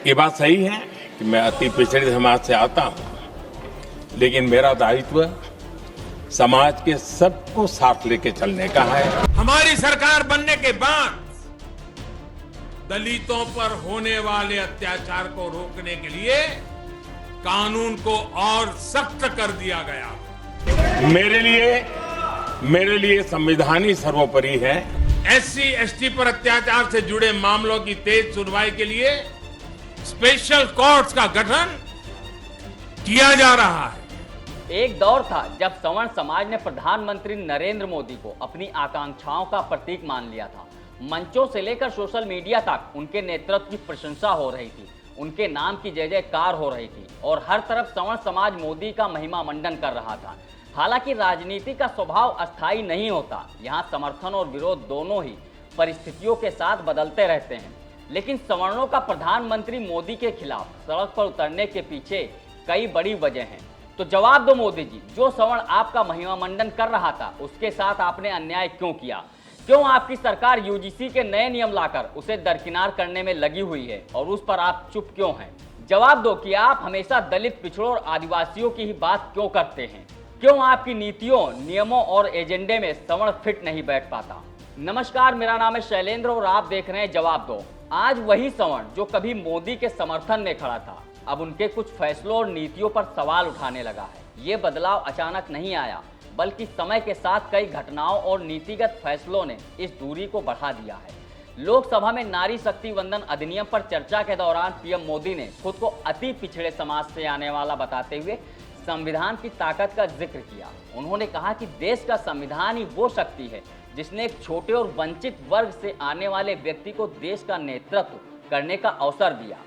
ये बात सही है कि मैं अति पिछड़े समाज से आता हूं, लेकिन मेरा दायित्व समाज के सबको साथ लेके चलने का है। हमारी सरकार बनने के बाद दलितों पर होने वाले अत्याचार को रोकने के लिए कानून को और सख्त कर दिया गया। मेरे लिए संविधान ही सर्वोपरि है। एससी एसटी पर अत्याचार से जुड़े मामलों की तेज सुनवाई के लिए स्पेशल कोर्ट्स का गठन किया जा रहा है। एक दौर था जब सवर्ण समाज ने प्रधानमंत्री नरेंद्र मोदी को अपनी आकांक्षाओं का प्रतीक मान लिया था। मंचों से लेकर सोशल मीडिया तक उनके नेतृत्व की प्रशंसा हो रही थी, उनके नाम की जय जयकार हो रही थी और हर तरफ सवर्ण समाज मोदी का महिमा मंडन कर रहा था। हालांकि राजनीति का स्वभाव अस्थायी नहीं होता, यहाँ समर्थन और विरोध दोनों ही परिस्थितियों के साथ बदलते रहते हैं। लेकिन सवर्णों का प्रधानमंत्री मोदी के खिलाफ सड़क पर उतरने के पीछे कई बड़ी वजह हैं। तो जवाब दो मोदी जी, जो सवर्ण आपका महिमा मंडन कर रहा था उसके साथ आपने अन्याय क्यों किया? क्यों आपकी सरकार यूजीसी के नए नियम लाकर उसे दरकिनार करने में लगी हुई है और उस पर आप चुप क्यों हैं? जवाब दो कि आप हमेशा दलित, पिछड़ों और आदिवासियों की ही बात क्यों करते हैं? क्यों आपकी नीतियों, नियमों और एजेंडे में सवर्ण फिट नहीं बैठ पाता? नमस्कार, मेरा नाम है शैलेंद्र और आप देख रहे हैं जवाब दो। आज वही सवर्ण जो कभी मोदी के समर्थन में खड़ा था, अब उनके कुछ फैसलों और नीतियों पर सवाल उठाने लगा है। ये बदलाव अचानक नहीं आया, बल्कि समय के साथ कई घटनाओं और नीतिगत फैसलों ने इस दूरी को बढ़ा दिया है। लोकसभा में नारी शक्ति वंदन अधिनियम पर चर्चा के दौरान पीएम मोदी ने खुद को अति पिछड़े समाज से आने वाला बताते हुए संविधान की ताकत का जिक्र किया। उन्होंने कहा कि देश का संविधान ही वो शक्ति है जिसने एक छोटे और वंचित वर्ग से आने वाले व्यक्ति को देश का नेतृत्व करने का अवसर दिया।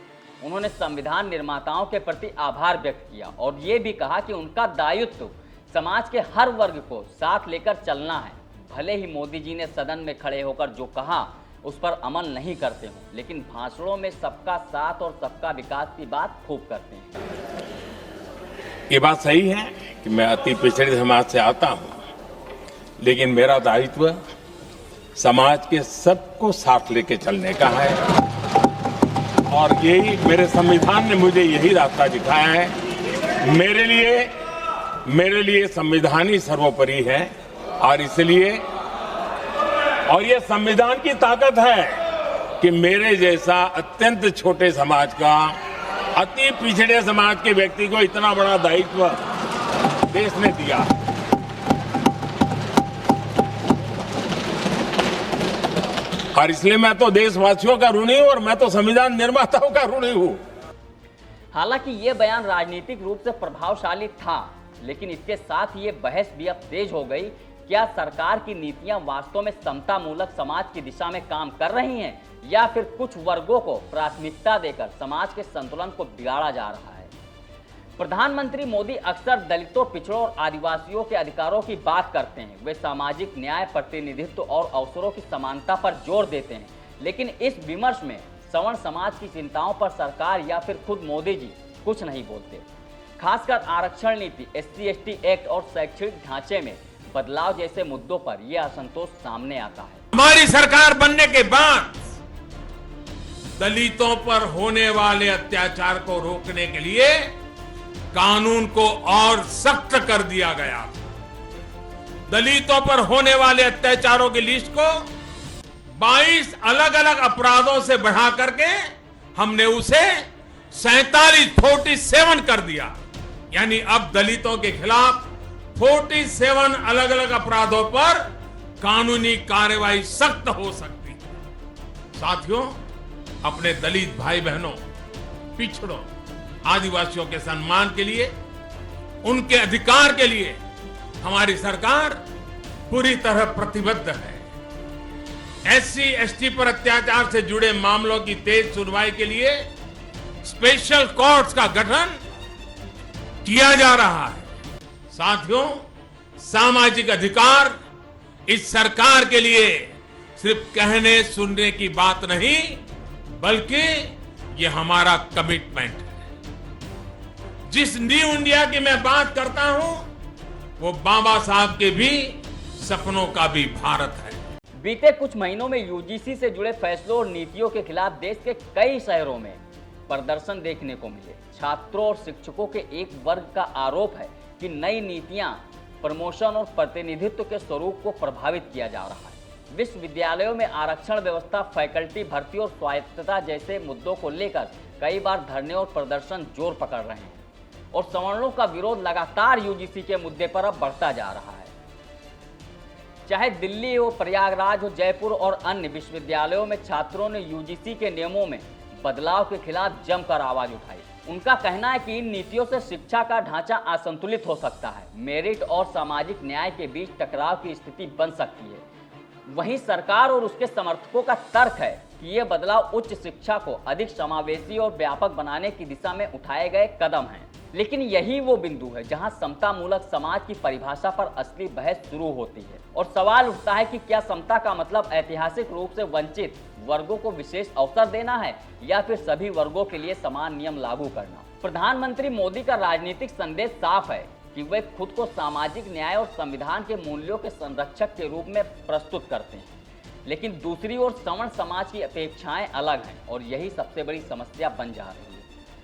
उन्होंने संविधान निर्माताओं के प्रति आभार व्यक्त किया और ये भी कहा कि उनका दायित्व समाज के हर वर्ग को साथ लेकर चलना है। भले ही मोदी जी ने सदन में खड़े होकर जो कहा उस पर अमल नहीं करते हों, लेकिन भाषणों में सबका साथ और सबका विकास की बात खूब करते हैं। ये बात सही है कि मैं अति पिछड़े समाज से आता हूं, लेकिन मेरा दायित्व समाज के सबको साथ लेके चलने का है और यही मेरे संविधान ने मुझे यही रास्ता दिखाया है। मेरे लिए संविधान ही सर्वोपरि है और इसलिए ये संविधान की ताकत है कि मेरे जैसा अत्यंत छोटे समाज का, अति पिछड़े समाज के व्यक्ति को इतना बड़ा दायित्व देश ने दिया। और इसलिए मैं तो देशवासियों का ऋणी हूं और मैं तो संविधान निर्माताओं का ऋणी हूं। हालांकि ये बयान राजनीतिक रूप से प्रभावशाली था, लेकिन इसके साथ ये बहस भी अब तेज हो गई। क्या सरकार की नीतियां वास्तव में समतामूलक समाज की दिशा में काम कर रही हैं या फिर कुछ वर्गों को प्राथमिकता देकर समाज के संतुलन को बिगाड़ा जा रहा है? प्रधानमंत्री मोदी अक्सर दलितों, पिछड़ों और आदिवासियों के अधिकारों की बात करते हैं। वे सामाजिक न्याय, प्रतिनिधित्व और अवसरों की समानता पर जोर देते हैं, लेकिन इस विमर्श में सवर्ण समाज की चिंताओं पर सरकार या फिर खुद मोदी जी कुछ नहीं बोलते। खासकर आरक्षण नीति, SC/ST एक्ट और शैक्षणिक ढांचे में बदलाव जैसे मुद्दों पर यह असंतोष सामने आता है। हमारी सरकार बनने के बाद दलितों पर होने वाले अत्याचार को रोकने के लिए कानून को और सख्त कर दिया गया। दलितों पर होने वाले अत्याचारों की लिस्ट को 22 अलग अलग अपराधों से बढ़ा करके हमने उसे 47 कर दिया। यानी अब दलितों के खिलाफ 47 अलग अलग अपराधों पर कानूनी कार्रवाई सख्त हो सकती है। साथियों, अपने दलित भाई बहनों, पिछड़ों, आदिवासियों के सम्मान के लिए, उनके अधिकार के लिए हमारी सरकार पूरी तरह प्रतिबद्ध है। SC/ST पर अत्याचार से जुड़े मामलों की तेज सुनवाई के लिए स्पेशल कोर्ट्स का गठन किया जा रहा है। साथियों, सामाजिक अधिकार इस सरकार के लिए सिर्फ कहने सुनने की बात नहीं, बल्कि ये हमारा कमिटमेंट है। जिस न्यू इंडिया की मैं बात करता हूं, वो बाबा साहब के भी सपनों का भी भारत है। बीते कुछ महीनों में यूजीसी से जुड़े फैसलों और नीतियों के खिलाफ देश के कई शहरों में प्रदर्शन देखने को मिले। छात्रों और शिक्षकों के एक वर्ग का आरोप है कि नई नीतियां प्रमोशन और प्रतिनिधित्व के स्वरूप को प्रभावित किया जा रहा है। विश्वविद्यालयों में आरक्षण व्यवस्था, फैकल्टी भर्ती और स्वायत्तता जैसे मुद्दों को लेकर कई बार धरने और प्रदर्शन जोर पकड़ रहे हैं और सवर्णों का विरोध लगातार यूजीसी के मुद्दे पर अब बढ़ता जा रहा है। चाहे दिल्ली हो, प्रयागराज हो, जयपुर और अन्य विश्वविद्यालयों में छात्रों ने यूजीसी के नियमों में बदलाव के खिलाफ जमकर आवाज उठाई। उनका कहना है कि इन नीतियों से शिक्षा का ढांचा असंतुलित हो सकता है, मेरिट और सामाजिक न्याय के बीच टकराव की स्थिति बन सकती है। वहीं सरकार और उसके समर्थकों का तर्क है कि ये बदलाव उच्च शिक्षा को अधिक समावेशी और व्यापक बनाने की दिशा में उठाए गए कदम हैं। लेकिन यही वो बिंदु है जहां समता मूलक समाज की परिभाषा पर असली बहस शुरू होती है और सवाल उठता है कि क्या समता का मतलब ऐतिहासिक रूप से वंचित वर्गों को विशेष अवसर देना है या फिर सभी वर्गों के लिए समान नियम लागू करना। प्रधानमंत्री मोदी का राजनीतिक संदेश साफ है कि वे खुद को सामाजिक न्याय और संविधान के मूल्यों के संरक्षक के रूप में प्रस्तुत करते हैं, लेकिन दूसरी ओर सवर्ण समाज की अपेक्षाएं अलग हैं और यही सबसे बड़ी समस्या बन जा रही है।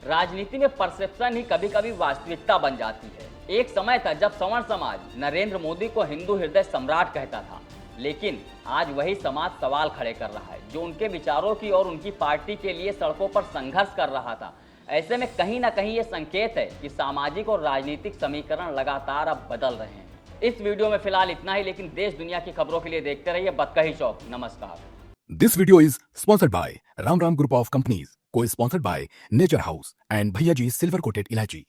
राजनीति में परसेप्शन ही कभी कभी वास्तविकता बन जाती है। एक समय था जब सवर्ण समाज नरेंद्र मोदी को हिंदू हृदय सम्राट कहता था, लेकिन आज वही समाज सवाल खड़े कर रहा है जो उनके विचारों की और उनकी पार्टी के लिए सड़कों पर संघर्ष कर रहा था। ऐसे में कहीं ना कहीं ये संकेत है कि सामाजिक और राजनीतिक समीकरण लगातार अब बदल रहे हैं। इस वीडियो में फिलहाल इतना ही, लेकिन देश दुनिया की खबरों के लिए देखते रहिए बतकही चौक। नमस्कार। This video is sponsored by Ram Group of Companies, co-sponsored by Nature House and Bhaiya Ji Silver Coated Ilachi.